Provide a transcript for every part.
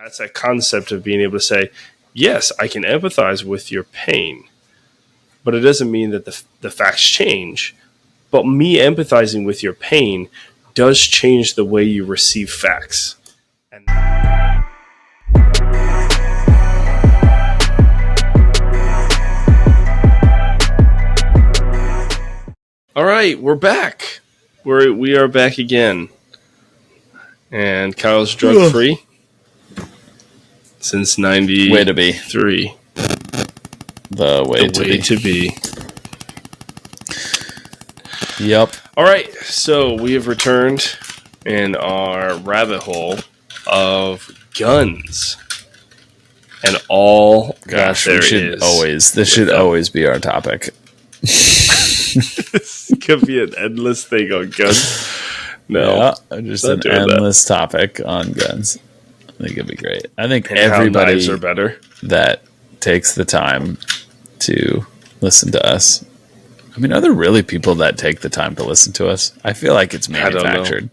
That's that concept of being able to say, yes, I can empathize with your pain, but it doesn't mean that the facts change. But me empathizing with your pain does change the way you receive facts. And all right, we're back. We are back again. And Kyle's drug free since 93. Way to be. The way to be. Yep. All right, so we have returned in our rabbit hole of guns and all that there is. This should always be our topic. This could be an endless thing on guns. No, yeah, just an endless topic on guns. I think it'd be great. I think and everybody knives are better that takes the time to listen to us. I mean, are there really people that take the time to listen to us? I feel like it's manufactured.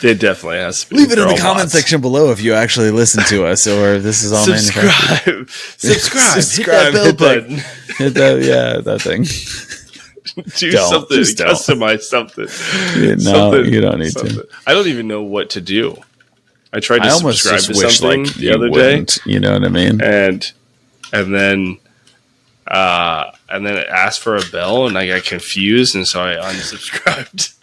It definitely has to be. Leave it in the comment section below if you actually listen to us, or if this is all manufactured. Subscribe. Hit that bell button. Hit that, that thing. Do something. Customize something. No, you don't need to. I don't even know what to do. I tried to subscribe to something the other day. You know what I mean? And then it asked for a bell, and I got confused, and so I unsubscribed.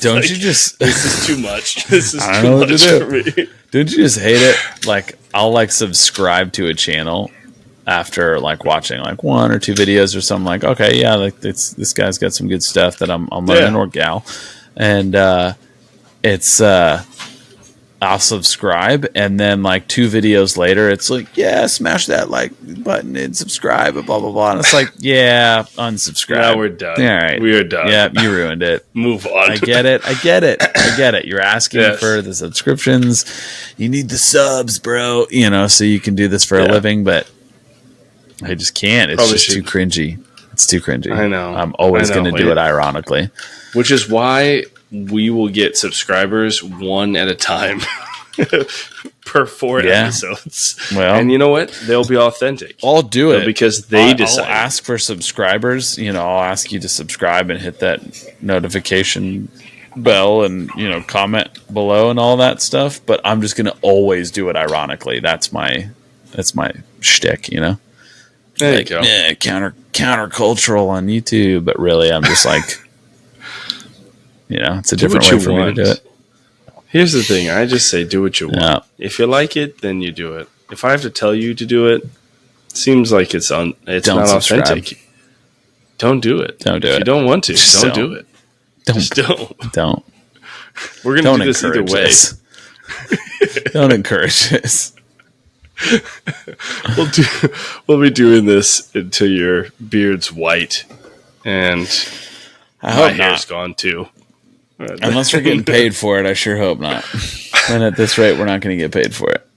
Don't you just? This is too much. This is too much for me. Don't you just hate it? Like, I'll subscribe to a channel after watching one or two videos or something. Like, okay, yeah, this guy's got some good stuff that I'm learning, or gal, and it's I'll subscribe, and then 2 videos later, it's yeah, smash that button and subscribe, and blah blah blah. And it's yeah, unsubscribe. Now we're done. All right, we are done. Yeah, you ruined it. Move on. I get it. You're asking for the subscriptions. You need the subs, bro. So you can do this for a living, but I just can't. It's just too cringy. It's too cringy. I know. I'm always going to do it ironically. Which is why we will get subscribers one at a time per 4 episodes. Well, and you know what? They'll be authentic. I'll do it because they decide. I'll ask for subscribers. I'll ask you to subscribe and hit that notification bell and comment below and all that stuff. But I'm just going to always do it ironically. That's my shtick. There you go. Yeah, countercultural on YouTube, but really, I'm just it's a different way for me to do it. Here's the thing: I just say, do what you want. Yeah. If you like it, then you do it. If I have to tell you to do it, seems like it's not authentic. Don't do it. Don't do it. If you don't want to, don't do it. Just don't. Don't. We're gonna do this either way. Don't encourage this. We'll be doing this until your beard's white and my hair's gone too. Unless we're getting paid for it, I sure hope not. And at this rate, we're not going to get paid for it.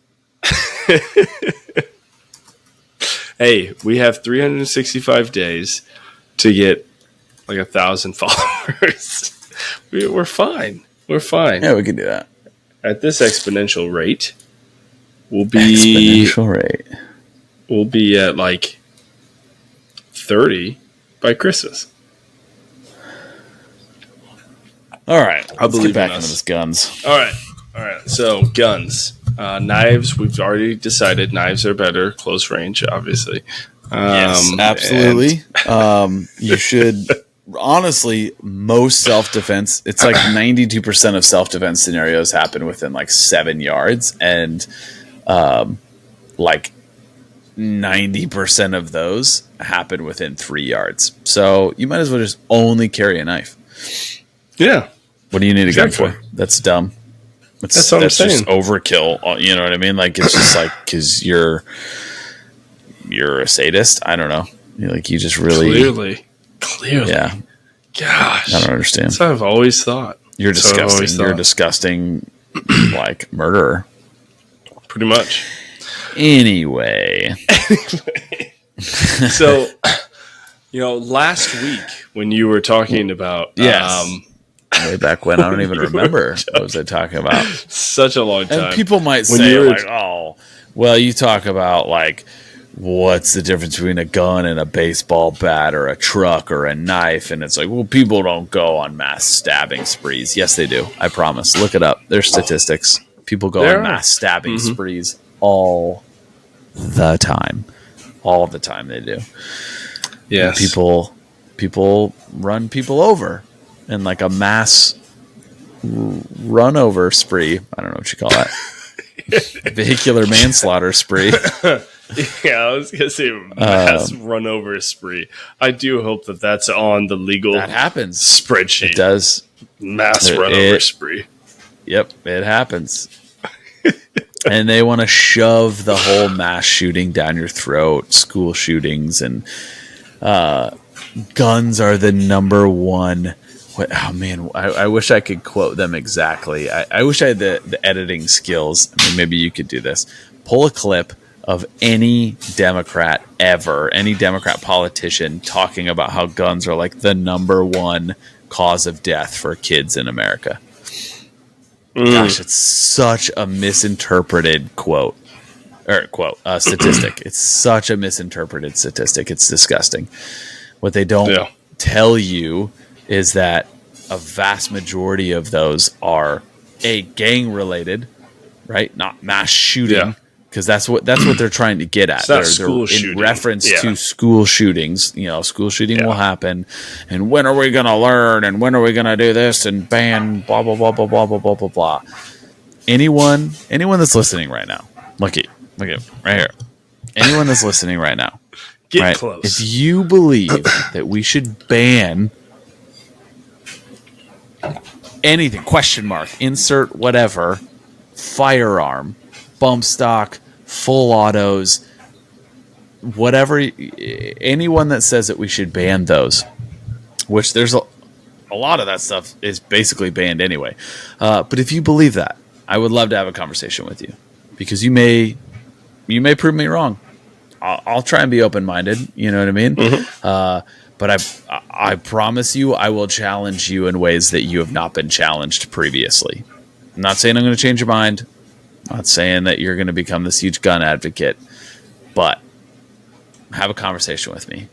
Hey, we have 365 days to get 1,000 followers. We're fine. We're fine. Yeah, we can do that. At this exponential rate, we'll be at 30 by Christmas. All right, let's get back into this guns. All right. So guns, knives. We've already decided knives are better, close range, obviously. Yes, absolutely. You should honestly. Most self-defense, it's 92% of self-defense scenarios happen within 7 yards, and 90% of those happen within 3 yards. So you might as well just only carry a knife. Yeah. What do you need a gun for? That's dumb. That's what I'm saying. Just overkill. You know what I mean? It's just because you're a sadist. I don't know. You just really clearly. Yeah. Gosh, I don't understand. That's what I've always thought. You're disgusting. You're a disgusting, murderer. Pretty much. Anyway. So, last week when you were talking about way back when. I don't even remember what was I talking about. Such a long time. And people might say, like, oh, well, you talk about, like, what's the difference between a gun and a baseball bat or a truck or a knife? And it's like, well, people don't go on mass stabbing sprees. Yes, they do. I promise. Look it up. There's statistics. People go on mass stabbing sprees all the time. All the time they do. Yes. People run people over in like a mass run over spree. I don't know what you call that. Vehicular manslaughter spree. Yeah, I was gonna say mass run over spree. I do hope that that's on the legal that happens spreadsheet. It does. Mass run over spree. Yep, it happens. And they want to shove the whole mass shooting down your throat. School shootings and guns are the number one. Oh man, I wish I could quote them exactly. I wish I had the editing skills. I mean, maybe you could do this. Pull a clip of any Democrat ever, any Democrat politician talking about how guns are like the number one cause of death for kids in America. Gosh, it's such a misinterpreted statistic. It's such a misinterpreted statistic. It's disgusting. What they don't tell you is that a vast majority of those are gang related, right? Not mass shooting, because that's what they're trying to get at. They're in reference to school shootings. You know, school shooting will happen, and when are we going to learn? And when are we going to do this and ban blah blah blah blah blah blah blah blah blah. Anyone that's listening right now, look at right here. Anyone that's listening right now, get close. If you believe that we should ban anything, insert whatever, firearm, bump stock, full autos, whatever, anyone that says that we should ban those, which there's a lot of that stuff is basically banned anyway. But if you believe that, I would love to have a conversation with you, because you may prove me wrong. I'll try and be open-minded. You know what I mean? But I promise you, I will challenge you in ways that you have not been challenged previously. I'm not saying I'm going to change your mind. I'm not saying that you're going to become this huge gun advocate, but have a conversation with me.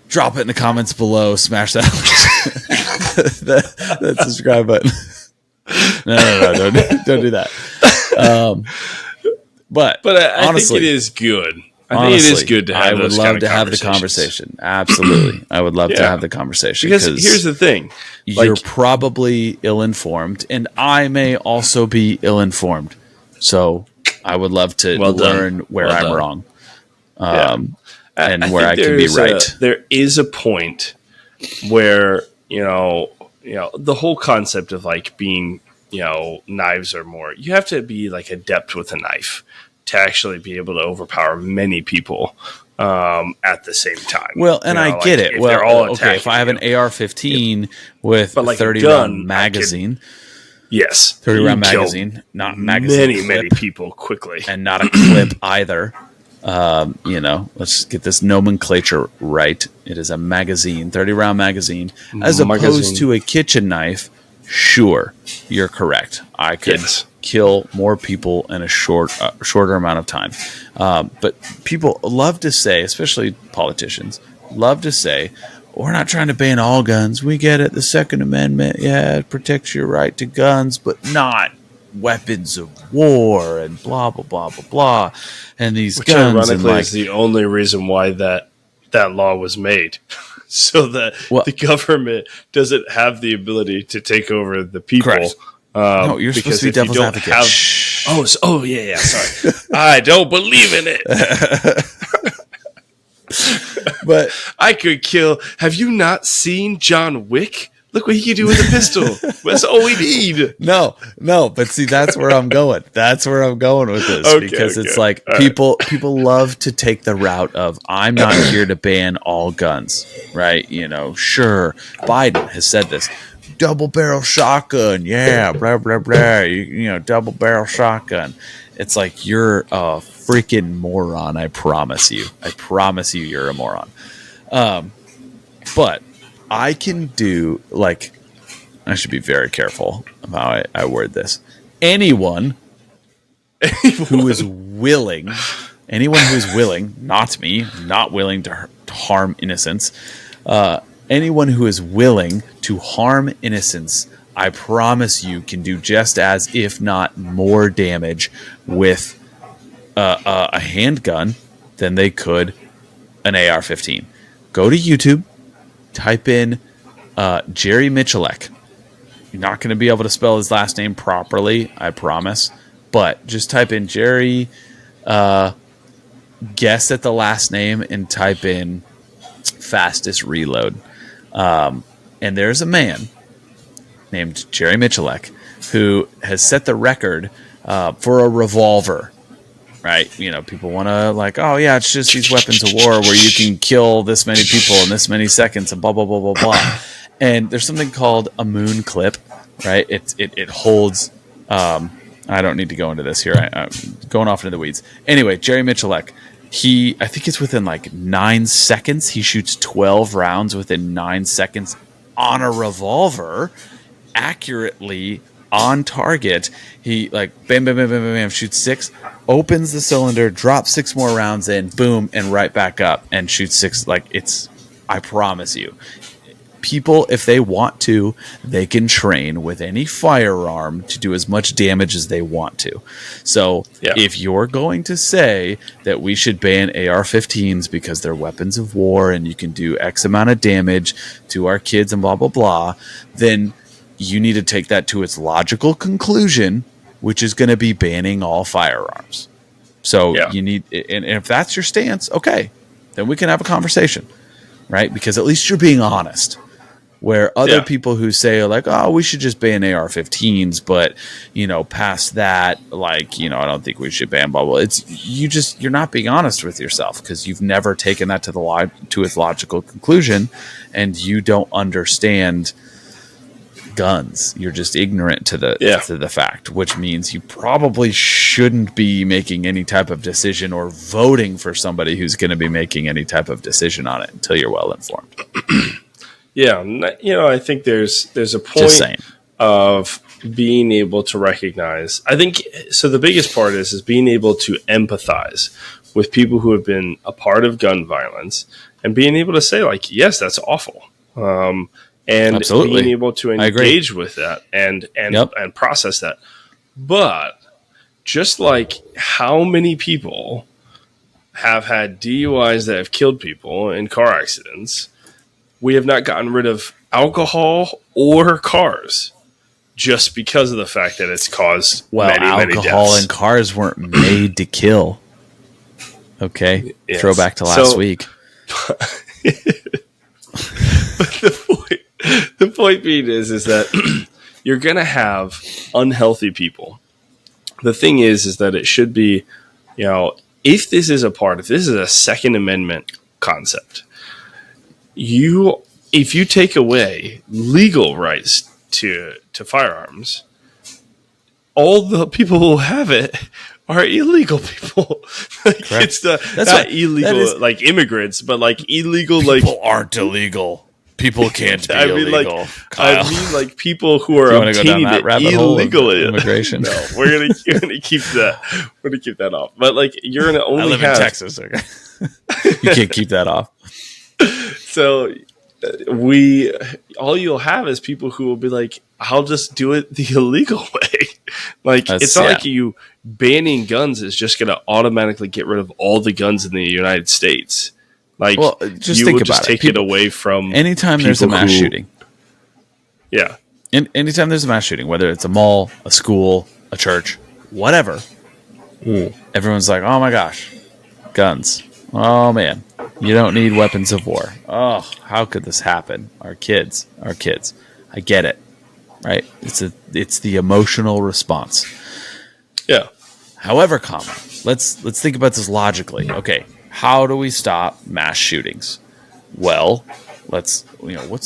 Drop it in the comments below. Smash that that subscribe button. No, don't do that. But I honestly, think it is good. I think it is good to have. I would love to have the conversation. Absolutely, I would love to have the conversation, because here's the thing: you're probably ill-informed, and I may also be ill-informed. So I would love to learn where I'm wrong, and where I can be right. There is a point where the whole concept of like being knives or more. You have to be like adept with a knife to actually be able to overpower many people at the same time. Well, and I get it. Well, okay, if I have an AR-15 with a 30-round magazine, yes, 30-round magazine, not magazine, many people quickly, and not a clip either. Let's get this nomenclature right. It is a magazine, 30-round magazine, as opposed to a kitchen knife. Sure, you're correct. I could kill more people in a shorter amount of time. But people love to say, especially politicians, love to say, we're not trying to ban all guns. We get it. The Second Amendment, it protects your right to guns, but not weapons of war and blah, blah, blah, blah, blah. And these guns. Ironically, is the only reason why that law was made. So that the government doesn't have the ability to take over the people. Correct. No, you're supposed to be devil's advocate. Sorry. I don't believe in it. But I could kill. Have you not seen John Wick? Look what he can do with a pistol. That's all we need. No. But see, that's where I'm going. That's where I'm going with this, because it's like people love to take the route of, I'm not here to ban all guns, right? Sure, Biden has said this. Double barrel shotgun, blah blah blah. Double barrel shotgun. It's like, you're a freaking moron. I promise you, you're a moron. But I can do, like, I should be very careful of how I word this. Anyone who is willing, not me, not willing to harm innocents, anyone who is willing to harm innocents, I promise you can do just as, if not more damage with a handgun than they could an AR-15. Go to YouTube, type in Jerry Michalek. You're not going to be able to spell his last name properly, I promise. But just type in Jerry, guess at the last name, and type in fastest reload. And there's a man named Jerry Michalek who has set the record for a revolver. Right? You know, people want to like, oh yeah, it's just these weapons of war where you can kill this many people in this many seconds and blah, blah, blah, blah, blah. And there's something called a moon clip, right? It holds, I don't need to go into this here. I'm going off into the weeds. Anyway, Jerry Michalek, I think it's within like 9 seconds. He shoots 12 rounds within 9 seconds on a revolver, accurately on target. He like bam, bam, bam, bam, bam, bam, shoots 6, opens the cylinder, drops 6 more rounds in, boom, and right back up and shoots 6. Like I promise you, people, if they want to, they can train with any firearm to do as much damage as they want to. So if you're going to say that we should ban AR-15s because they're weapons of war and you can do X amount of damage to our kids and blah, blah, blah, then you need to take that to its logical conclusion, which is going to be banning all firearms. So you need, and if that's your stance, okay, then we can have a conversation, right? Because at least you're being honest. Where other people who say like, oh, we should just ban AR-15s, but you know, past that, like, you know, I don't think we should ban blah blah. You're not being honest with yourself because you've never taken that to its logical conclusion, and you don't understand guns. You're just ignorant to the fact, which means you probably shouldn't be making any type of decision or voting for somebody who's going to be making any type of decision on it until you're well informed. Yeah, you know, I think there's a point of being able to recognize. I think so. The biggest part is being able to empathize with people who have been a part of gun violence and being able to say like, yes, that's awful. And Absolutely. Being able to engage with that and process that. But just like how many people have had DUIs that have killed people in car accidents, we have not gotten rid of alcohol or cars just because of the fact that it's caused many deaths. Alcohol and cars weren't made to kill. Okay, yes. Throwback to last week. But the point being is that you're going to have unhealthy people. The thing is that it should be, you know, if this is a Second Amendment concept, if you take away legal rights to firearms, all the people who have it are illegal people. Like, it's not illegal like immigrants, but like illegal people aren't illegal. People can't be illegal. I mean, like people who are obtaining it illegally. Immigration. No, we're gonna keep that. We're gonna keep that off. But like, you're gonna only. I live in Texas. Okay, you can't keep that off. So all you'll have is people who will be like, I'll just do it the illegal way. Like, it's not like you banning guns is just going to automatically get rid of all the guns in the United States. Like, just think about it. Take it away from anytime there's a mass shooting. Yeah. Anytime there's a mass shooting, whether it's a mall, a school, a church, whatever, everyone's like, oh my gosh, guns. Oh man, you don't need weapons of war. Oh, how could this happen? Our kids. I get it, right? It's the emotional response. Yeah. However, let's think about this logically. Okay, how do we stop mass shootings? Well, what's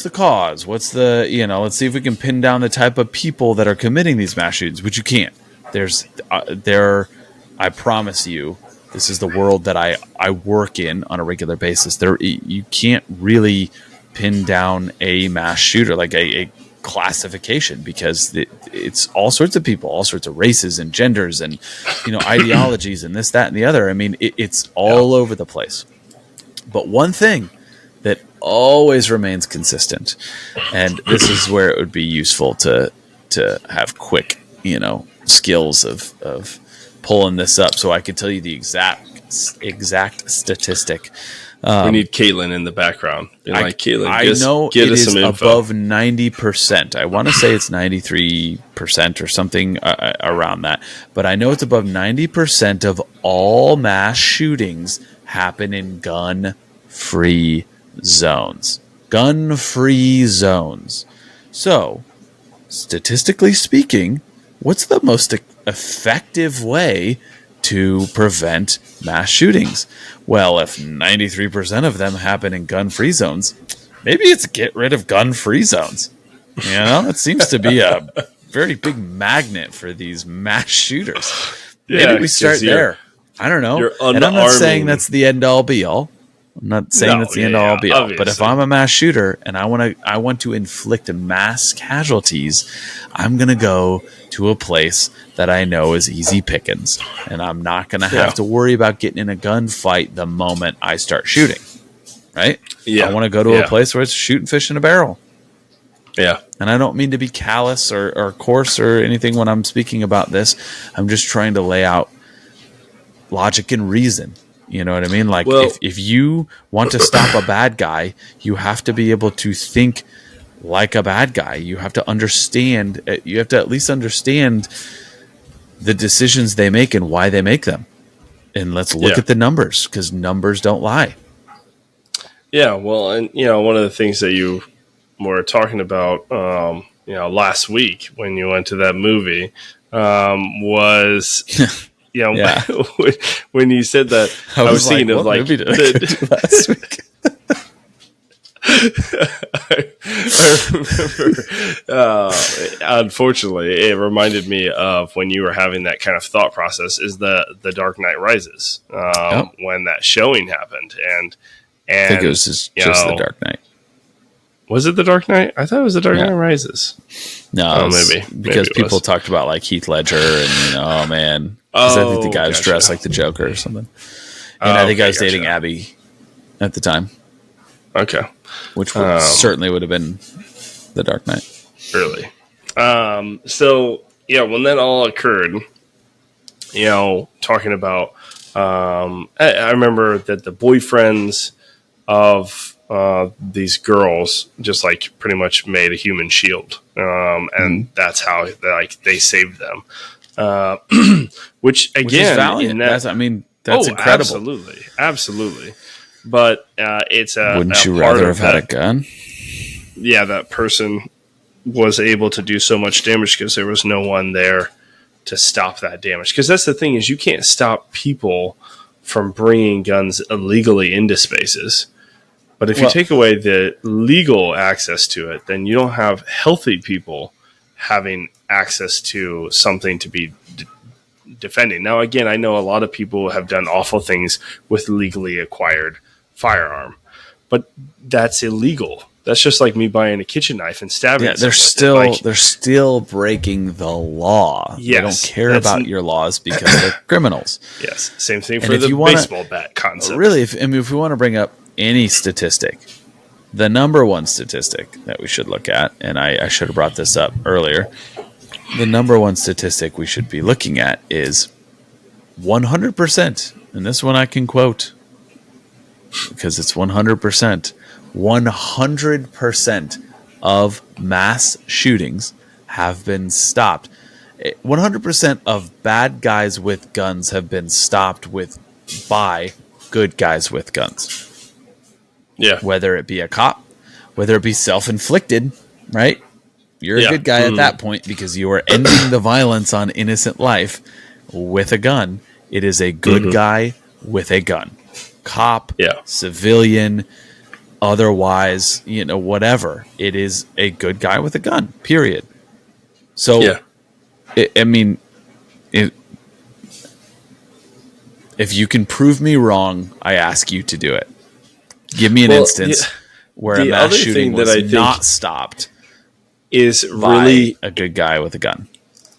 the cause? Let's see if we can pin down the type of people that are committing these mass shootings, which you can't. I promise you, this is the world that I work in on a regular basis. You can't really pin down a mass shooter, like a classification because it's all sorts of people, all sorts of races and genders and, ideologies and this, that, and the other. I mean, it's all over the place. But one thing that always remains consistent, and this is where it would be useful to have quick, skills of pulling this up so I can tell you the exact statistic. We need Caitlin in the background. Caitlin, I know it is above 90%. I want to say it's 93% or something around that. But I know it's above 90% of all mass shootings happen in gun-free zones. Gun-free zones. So, statistically speaking, what's the most effective way to prevent mass shootings? Well, if 93% of them happen in gun-free zones, maybe it's get rid of gun-free zones. It seems to be a very big magnet for these mass shooters. Maybe we start there. I don't know. And I'm not saying that's the end-all be-all. I'm not saying that's the end-all be-all. Obviously. But if I'm a mass shooter and I want to inflict mass casualties, I'm going to go to a place that I know is easy pickings, and I'm not going to have to worry about getting in a gunfight the moment I start shooting. Right? Yeah. I want to go to a place where it's shooting fish in a barrel. Yeah. And I don't mean to be callous or coarse or anything when I'm speaking about this. I'm just trying to lay out logic and reason. You know what I mean? Like, if you want to stop a bad guy, you have to be able to think like a bad guy. You have to understand. You have to at least understand the decisions they make and why they make them. And let's look at the numbers, because numbers don't lie. Yeah, well, and one of the things that you were talking about, last week when you went to that movie, was. When you said that, I was thinking of like last week. I remember, unfortunately, it reminded me of when you were having that kind of thought process. Is the Dark Knight Rises when that showing happened, and I think it was just the Dark Knight. Was it the Dark Knight? I thought it was the Dark Knight Rises. No, because people talked about like Heath Ledger and I think the guy was dressed like the Joker or something. And I think I was dating Abby at the time. Okay. Which certainly would have been the Dark Knight. Really. So, when that all occurred, talking about, I remember that the boyfriends of these girls just like pretty much made a human shield. And that's how they saved them. Which again, is valiant. That's incredible. Absolutely. But it's wouldn't you rather have had a gun? Yeah, that person was able to do so much damage because there was no one there to stop that damage. Because that's the thing, is you can't stop people from bringing guns illegally into spaces. But if you take away the legal access to it, then you don't have healthy people having access to something to be defending. Now, again, I know a lot of people have done awful things with legally acquired firearm, but that's illegal. That's just like me buying a kitchen knife and stabbing. Yeah, they're still breaking the law. Yes, they don't care about your laws because they're criminals. Yes, same thing for the baseball bat concept. Really, if we want to bring up any statistic, the number one statistic that we should look at, and I should have brought this up earlier, the number one statistic we should be looking at is 100%. And this one I can quote because it's 100%. 100% of mass shootings have been stopped. 100% of bad guys with guns have been stopped by good guys with guns. Yeah. Whether it be a cop, whether it be self-inflicted, right? You're a good guy at that point because you are ending the violence on innocent life with a gun. It is a good guy with a gun. Cop, civilian, otherwise, whatever. It is a good guy with a gun, period. So, if you can prove me wrong, I ask you to do it. Give me an instance where a mass shooting was not stopped is by really a good guy with a gun.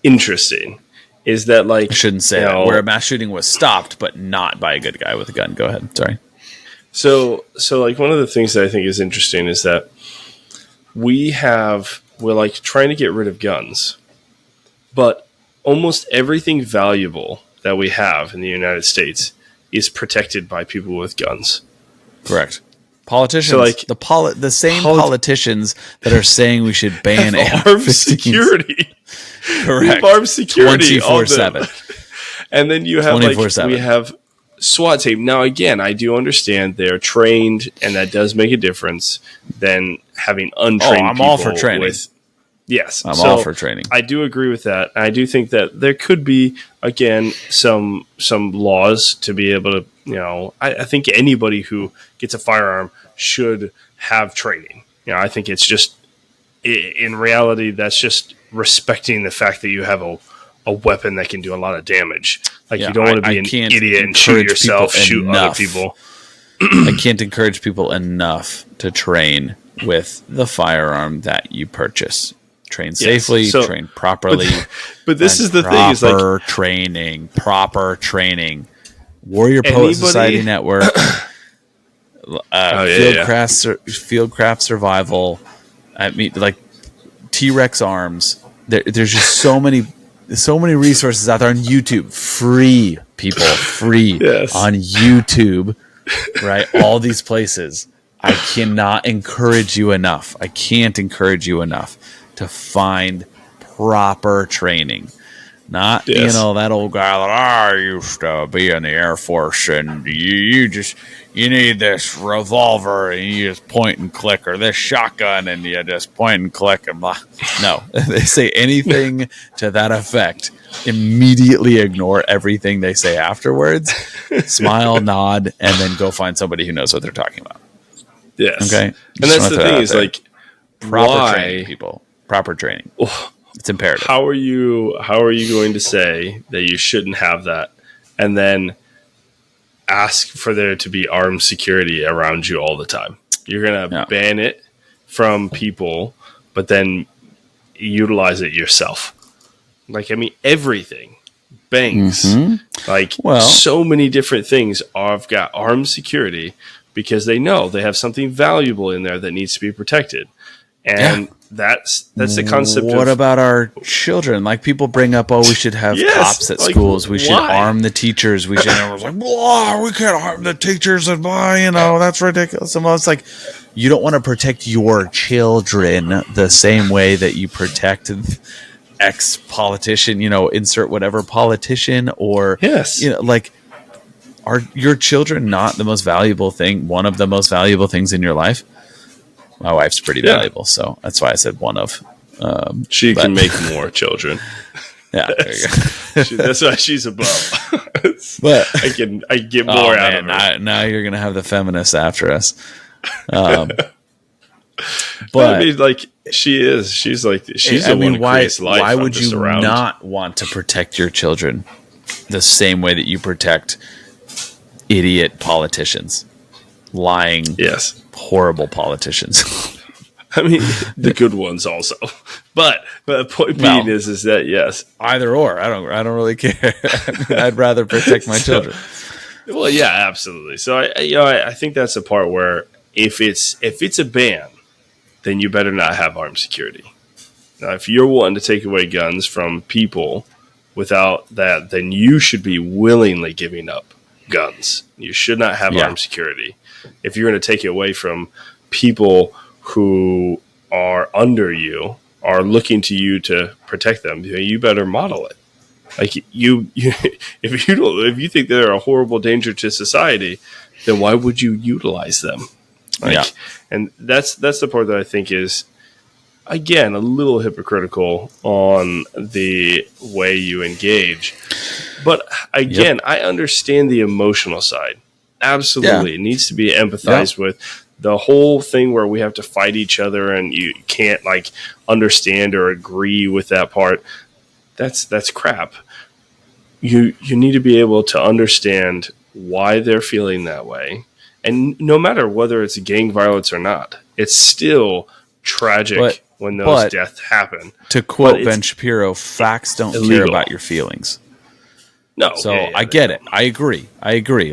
interesting is that, like, I shouldn't say that. Where a mass shooting was stopped, but not by a good guy with a gun. Go ahead. Sorry. So like, one of the things that I think is interesting is that we're like trying to get rid of guns, but almost everything valuable that we have in the United States is protected by people with guns. Correct. Politicians, So, like, the same politicians that are saying we should ban armed security. Correct. Armed security 24/7. And then you have 24/7. we have SWAT team. Now, again, I do understand they're trained, and that does make a difference than having untrained people. I'm all for training. Yes. I'm all for training. I do agree with that. I do think that there could be, again, some laws to be able to, I think anybody who gets a firearm should have training. I think it's just, in reality, that's just respecting the fact that you have a weapon that can do a lot of damage. Like, you don't want to be an idiot and shoot yourself, shoot other people. I can't encourage people enough to train with the firearm that you purchase. Train safely, train properly. But this is the thing: is like proper training. Warrior Poet Society Network, Fieldcraft Survival. I mean, like T-Rex Arms. There's just so many resources out there on YouTube. Free on YouTube, right? All these places. I cannot encourage you enough. I can't encourage you enough to find proper training. Not, that old guy that I used to be in the Air Force, and you need this revolver and you just point and click, or this shotgun and you just point and click, and blah. No, they say anything to that effect. Immediately ignore everything they say afterwards. Smile, nod, and then go find somebody who knows what they're talking about. Yes. Okay. And that's the thing is, like, proper training, people. Proper training. It's imperative. How are you going to say that you shouldn't have that, and then ask for there to be armed security around you all the time? You're going to ban it from people, but then utilize it yourself. Like, I mean, everything. Banks. Mm-hmm. So many different things have got armed security because they know they have something valuable in there that needs to be protected. And that's the concept. What about our children? Like, people bring up, we should have cops at schools. We should arm the teachers. We should. Everyone's like, we can't arm the teachers, and that's ridiculous. And it's like, you don't want to protect your children the same way that you protect ex-politician. Insert whatever politician, or are your children not the most valuable thing? One of the most valuable things in your life. My wife's pretty valuable, so that's why I said one of. She can make more children. Yeah, there you go. That's why she's above. But I can get more out of her. Now you're gonna have the feminists after us. But I mean, like, she is. She's the one who creates life. Why would you not want to protect your children the same way that you protect idiot politicians, lying? Yes. Horrible politicians. I mean, the good ones also. But the point being is that, yes, either or. I don't really care. I'd rather protect my children. Well, yeah, absolutely. So I think that's the part where if it's a ban, then you better not have armed security. Now, if you're wanting to take away guns from people without that, then you should be willingly giving up guns. You should not have armed security. If you're going to take it away from people who are under you, are looking to you to protect them, you better model it. Like, if you think they're a horrible danger to society, then why would you utilize them? And that's the part that I think is, again, a little hypocritical on the way you engage. But again, I understand the emotional side. Absolutely. It needs to be empathized with. The whole thing where we have to fight each other and you can't, like, understand or agree with that part, that's crap. You need to be able to understand why they're feeling that way. And no matter whether it's gang violence or not, it's still tragic when those But deaths happen. to quote Ben Shapiro, facts don't care about your feelings. No. So I get it. I agree.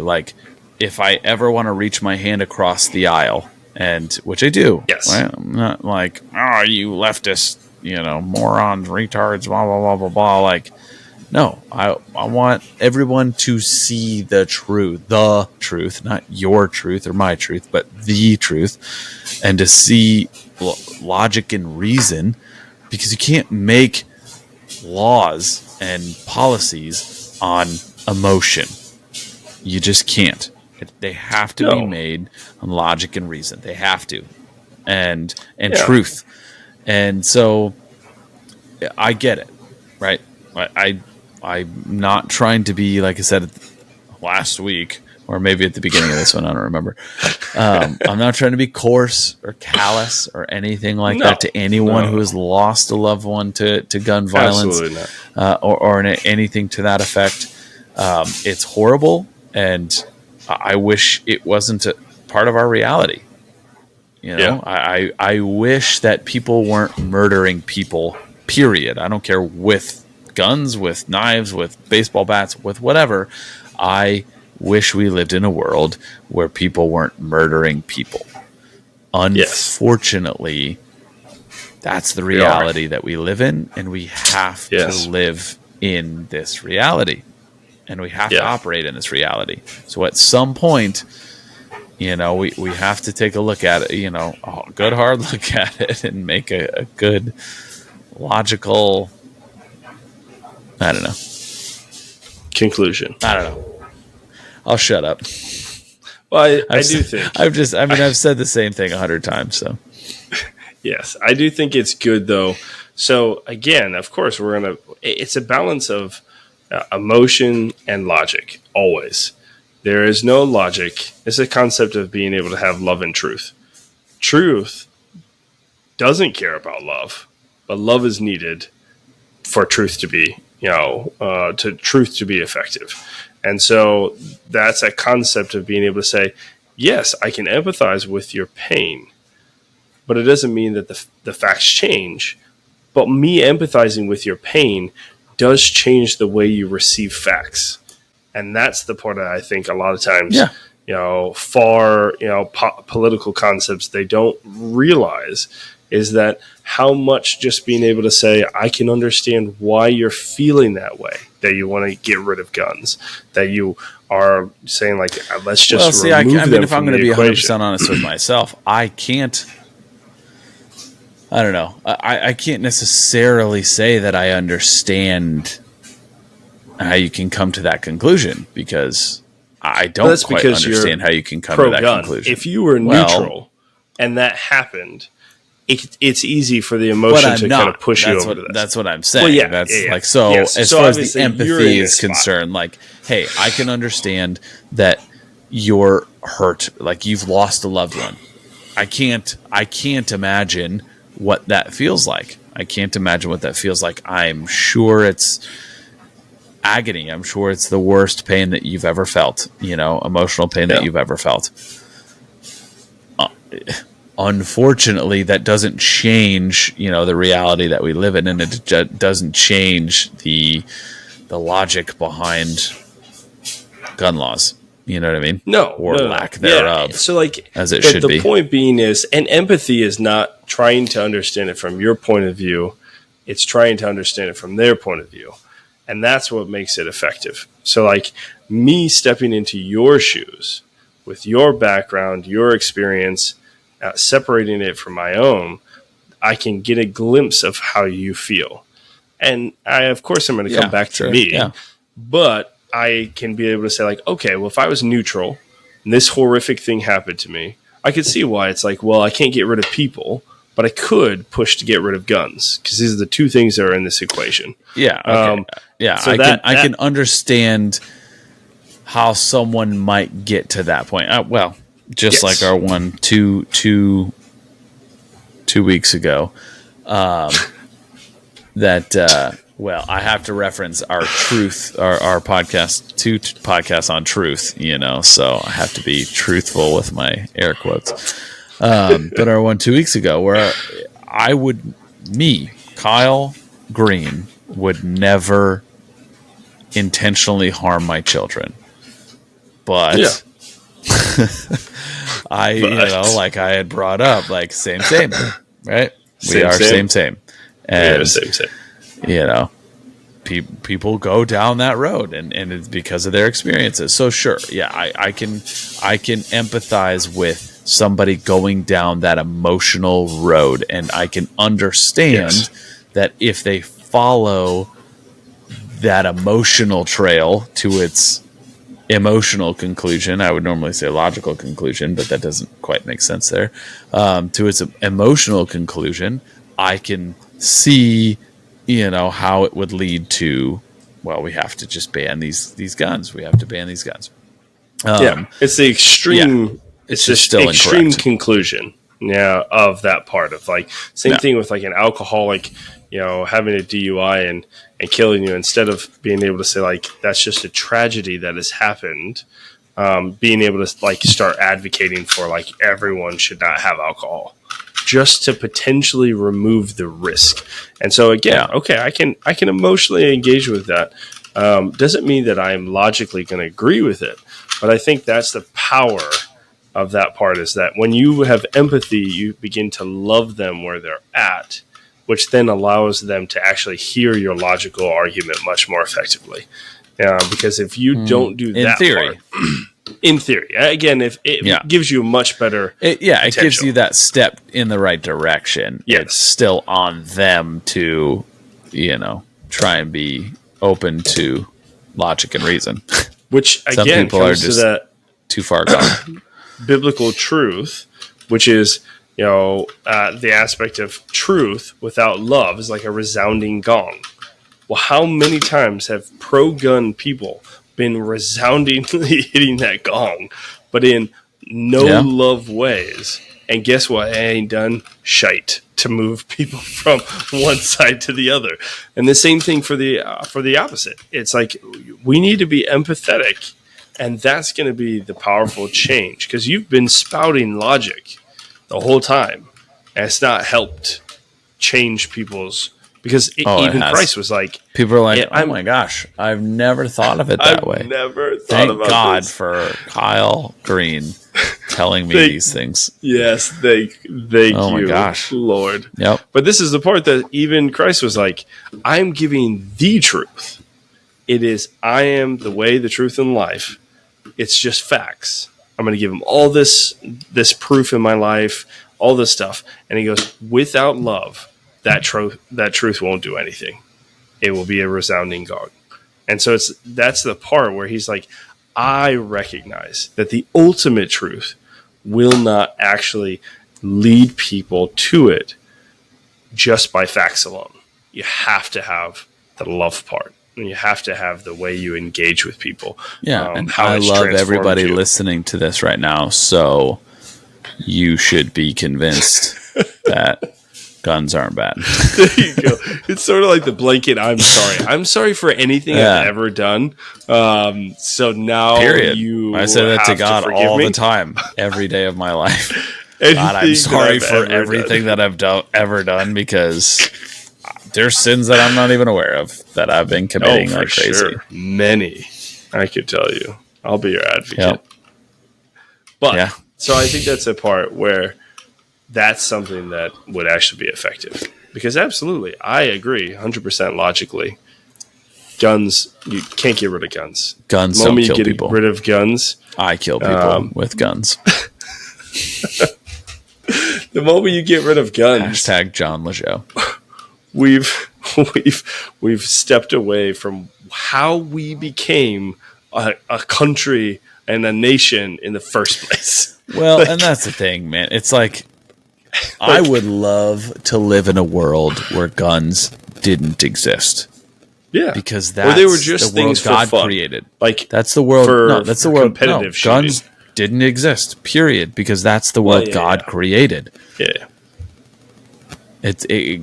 Like, if I ever want to reach my hand across the aisle, and which I do, yes. Right? I'm not like, oh, you leftist, morons, retards, blah, blah, blah, blah, blah. Like, no, I want everyone to see the truth, not your truth or my truth, but the truth, and to see logic and reason, because you can't make laws and policies on emotion. You just can't. They have to be made on logic and reason. They have to, and truth. And so I get it, right? I'm not trying to be, like I said last week, or maybe at the beginning of this one, I don't remember. I'm not trying to be coarse or callous or anything like that to anyone who has lost a loved one to gun violence, or anything to that effect. It's horrible, and I wish it wasn't a part of our reality. I wish that people weren't murdering people, period. I don't care, with guns, with knives, with baseball bats, with whatever. I wish we lived in a world where people weren't murdering people. Unfortunately, that's the reality that we live in, and we have to live in this reality, and we have to operate in this reality. So at some point, we have to take a look at it, a good hard look at it, and make a good logical, I don't know, conclusion. I don't know. I'll shut up. Well, I do think I've said the same thing 100 times. So yes, I do think it's good though. So again, of course, it's a balance of emotion and logic. Always, there is no logic. It's a concept of being able to have love and truth. Truth doesn't care about love, but love is needed for truth to be, truth to be effective. And so that's a concept of being able to say, yes, I can empathize with your pain, but it doesn't mean that the facts change. But me empathizing with your pain does change the way you receive facts. And that's the part that I think a lot of times, political concepts they don't realize is that how much just being able to say, I can understand why you're feeling that way, that you want to get rid of guns, that you are saying, like, let's just remove them if I'm going to be 100% honest with myself, I don't know. I can't necessarily say that I understand how you can come to that conclusion, because I don't quite understand how you can come to that conclusion. If you were neutral and that happened, it's easy for the emotion to kind of push you over to this. That's what I'm saying. Well, as far as the empathy is concerned, like, hey, I can understand that you're hurt, like you've lost a loved one. I can't imagine what that feels like. I'm sure it's agony. I'm sure it's the worst pain that you've ever felt, emotional pain that you've ever felt. Unfortunately, that doesn't change, the reality that we live in, and it doesn't change the logic behind gun laws. You know what I mean? Or lack thereof. Yeah. So, like, as it should be. The point being is, and empathy is not trying to understand it from your point of view; it's trying to understand it from their point of view, and that's what makes it effective. So, like, me stepping into your shoes with your background, your experience. Separating it from my own, I can get a glimpse of how you feel. And of course, I'm going to come back to me, but I can be able to say, like, okay, well, if I was neutral and this horrific thing happened to me, I could see why it's like, well, I can't get rid of people, but I could push to get rid of guns, because these are the two things that are in this equation. Yeah. Okay. So I can understand how someone might get to that point. Like our one two weeks ago, I have to reference our truth, our podcast, two podcasts on truth, so I have to be truthful with my air quotes. But our one 2 weeks ago, where Kyle Green, would never intentionally harm my children. But like I had brought up, like same, right? We are same. And, same. People go down that road and it's because of their experiences. So sure. Yeah. I can empathize with somebody going down that emotional road, and I can understand that if they follow that emotional trail to its emotional conclusion, I would normally say logical conclusion, but that doesn't quite make sense there. To its emotional conclusion, I can see, how it would lead to, well, we have to just ban these guns. We have to ban these guns. It's the extreme. Yeah. It's just still extreme incorrect. Conclusion. Of that part of like same thing with like an alcoholic, having a DUI and killing you, instead of being able to say like that's just a tragedy that has happened. Being able to like start advocating for like everyone should not have alcohol, just to potentially remove the risk. And so again, I can emotionally engage with that. Doesn't mean that I'm logically going to agree with it, but I think that's the power of that part, is that when you have empathy, you begin to love them where they're at, which then allows them to actually hear your logical argument much more effectively. Because if you don't do that part, in theory, again, if it gives you a much better it gives you that step in the right direction. Yes. It's still on them to, try and be open to logic and reason. Which again comes to that too far gone. Biblical truth, which is the aspect of truth without love is like a resounding gong. Well, how many times have pro-gun people been resoundingly hitting that gong, but in no love ways? And guess what? It ain't done shite to move people from one side to the other. And the same thing for the opposite. It's like we need to be empathetic, and that's going to be the powerful change, because you've been spouting logic the whole time, and it's not helped change people's. Because even Christ was like, people are like, "Oh my gosh, I've never thought of it that way." Never thought Thank about God this. for Kyle Green telling me these things. Yes, thank you. Oh my gosh, Lord. Yep. But this is the part that even Christ was like, "I'm giving the truth. It is I am the way, the truth, and life. It's just facts. I'm going to give him all this proof in my life, all this stuff." And he goes, "Without love, that truth won't do anything. It will be a resounding gong." And so that's the part where he's like, I recognize that the ultimate truth will not actually lead people to it just by facts alone. You have to have the love part, and you have to have the way you engage with people. Yeah, and I love everybody listening to this right now, so you should be convinced that guns aren't bad. There you go. It's sort of like the blanket, I'm sorry. I'm sorry for anything I've ever done. So now I say that to God all the time, every day of my life. God, I'm sorry for everything that I've ever done, because there's sins that I'm not even aware of that I've been committing like crazy. Sure. Many, I could tell you. I'll be your advocate. Yep. But so I think that's a part where that's something that would actually be effective. Because absolutely, I agree 100% logically. Guns, you can't get rid of guns. Guns don't kill people. The moment you get rid of guns, I kill people with guns. The moment you get rid of guns, hashtag John Lejeune. We've stepped away from how we became a country and a nation in the first place. Well, and that's the thing, man. It's like I would love to live in a world where guns didn't exist. Yeah, because that's they were just the world God for fun. Created. Like that's the world. That's the world. Competitive guns didn't exist. Period. Because that's the world God created. Yeah.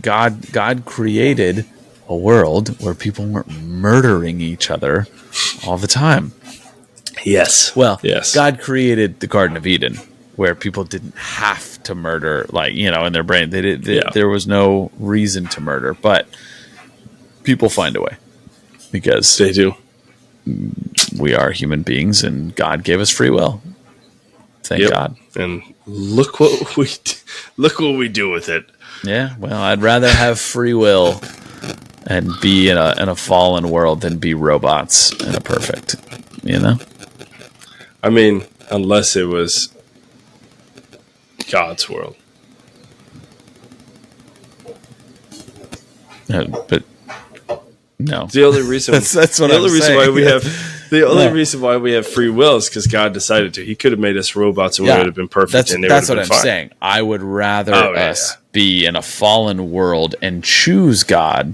God created a world where people weren't murdering each other all the time. Yes. Well, yes. God created the Garden of Eden. where people didn't have to murder, like, in their brain. There was no reason to murder, but people find a way because They do. we are human beings and God gave us free will. Thank God. And look what we do with it. Yeah. Well, I'd rather have free will and be in a fallen world than be robots in a perfect, I mean, unless it was God's world. But no. The only reason that's what the I'm only reason saying. why we have the only reason why we have free will is because God decided to. He could have made us robots and we would have been perfect. That's what I'm saying. I would rather us be in a fallen world and choose God.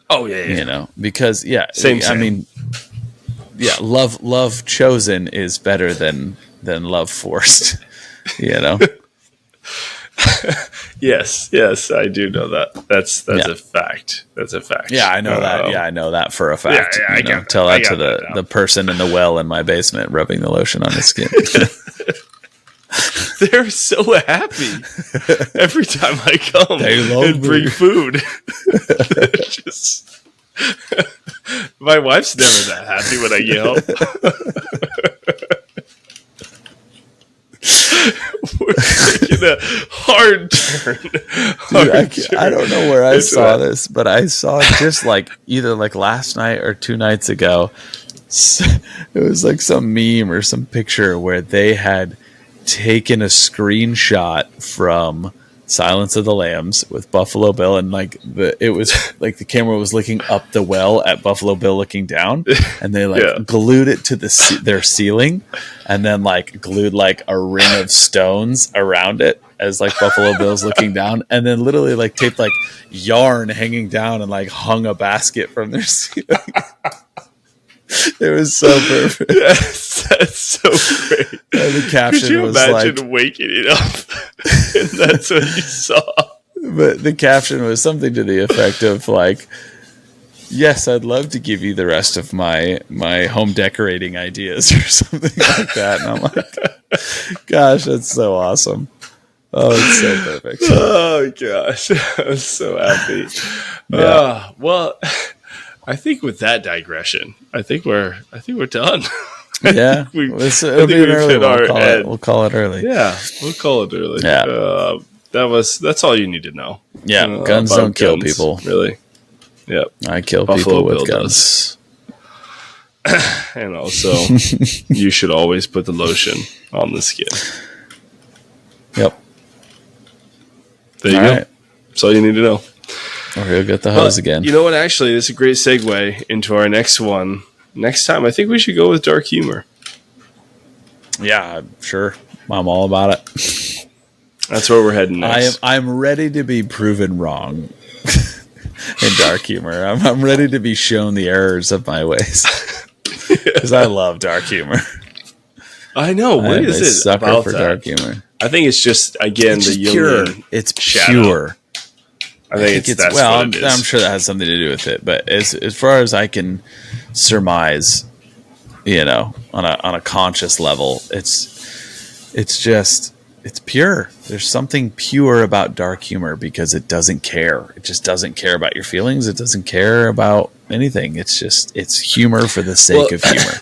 Oh yeah. Because same. I mean, love chosen is better than love forced. Yes, I do know that. That's a fact. That's a fact. Yeah, I know that. Yeah, I know that for a fact. Tell that to the person in the well in my basement rubbing the lotion on his skin. They're so happy every time I come and bring food. My wife's never that happy when I yell. We're taking a hard turn. Dude, I don't know where I saw this, but I saw just like either like last night or 2 nights ago. It was like some meme or some picture where they had taken a screenshot from Silence of the Lambs with Buffalo Bill, and it was like the camera was looking up the well at Buffalo Bill looking down, and they glued it to their ceiling, and then glued a ring of stones around it as Buffalo Bill's looking down, and then literally taped yarn hanging down and hung a basket from their ceiling. It was so perfect. Yes, that's so great. And the caption Could you was imagine waking it up and that's what you saw? But the caption was something to the effect of yes, I'd love to give you the rest of my home decorating ideas or something like that. And I'm like, gosh, that's so awesome. Oh, it's so perfect. Oh gosh, I'm so happy. Yeah. Well, I think with that digression, I think we're done. Yeah, it'll be an early one. We'll call it early. Yeah, we'll call it early. Yeah, that's all you need to know. Yeah, guns don't kill people. Really. Yep. I kill Buffalo people with guns. And also, you should always put the lotion on the skin. Yep. There you go. That's all you need to know. Or he'll get the hose again. You know what? Actually, this is a great segue into our next one. Next time, I think we should go with dark humor. Yeah, sure. I'm all about it. That's where we're heading next. I'm ready to be proven wrong in dark humor. I'm ready to be shown the errors of my ways. Because I love dark humor. I know. What is it sucker about for that? Dark humor? I think it's just, again, it's the just pure. It's pure. I think it's that's well, what it is. I'm sure that has something to do with it. But as far as I can surmise, on a conscious level, it's pure. There's something pure about dark humor because it doesn't care. It just doesn't care about your feelings. It doesn't care about anything. It's humor for the sake of humor.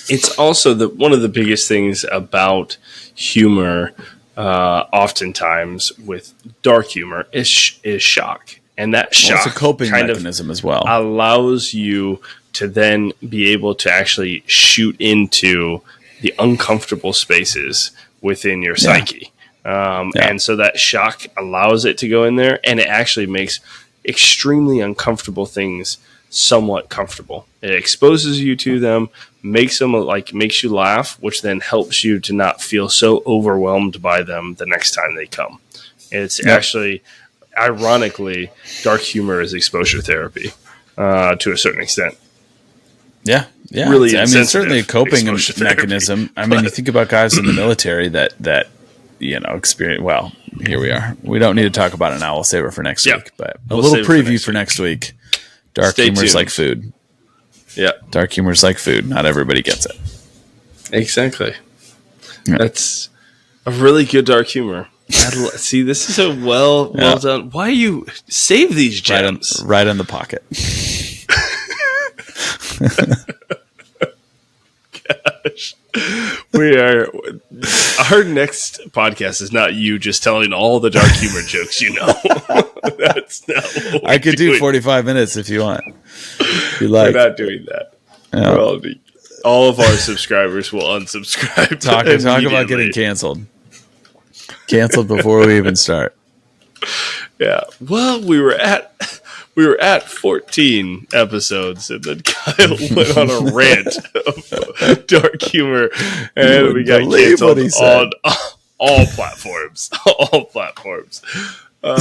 It's also one of the biggest things about humor, oftentimes with dark humor, is shock, and that shock it's a coping mechanism as well. Allows you to then be able to actually shoot into the uncomfortable spaces within your psyche. And so that shock allows it to go in there, and it actually makes extremely uncomfortable things somewhat comfortable. It exposes you to them, makes them makes you laugh, which then helps you to not feel so overwhelmed by them the next time they come. It's actually, ironically, dark humor is exposure therapy to a certain extent. Yeah. Really, it's certainly a coping mechanism. You think about guys in the military that experience. Well, here we are. We don't need to talk about it now. We'll save it for next week. But a little preview for next week. Dark humor is like food. Yeah, dark humor is like food. Not everybody gets it. Exactly. Yeah. A really good dark humor. See, this is a well done. Why you save these gems? Right in the pocket. Gosh. Our next podcast is not you just telling all the dark humor jokes you know. That's not what I could do 45 minutes if you want. If you like. We're not doing that. Yeah. All of our subscribers will unsubscribe. Talk about getting canceled. Canceled before we even start. Yeah. Well, we were at 14 episodes, and then Kyle went on a rant of dark humor, and we got canceled on all platforms. All platforms. All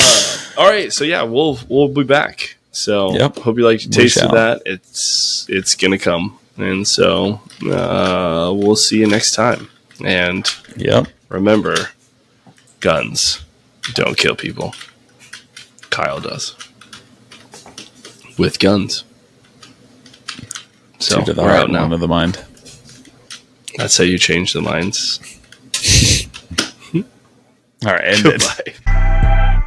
right, so yeah, we'll be back. So hope you like the taste of that. It's gonna come, and so we'll see you next time. And remember, guns don't kill people. Kyle does. With guns. So to the we're heart, out now. one to the mind. That's how you change the minds. All right, end it. Goodbye.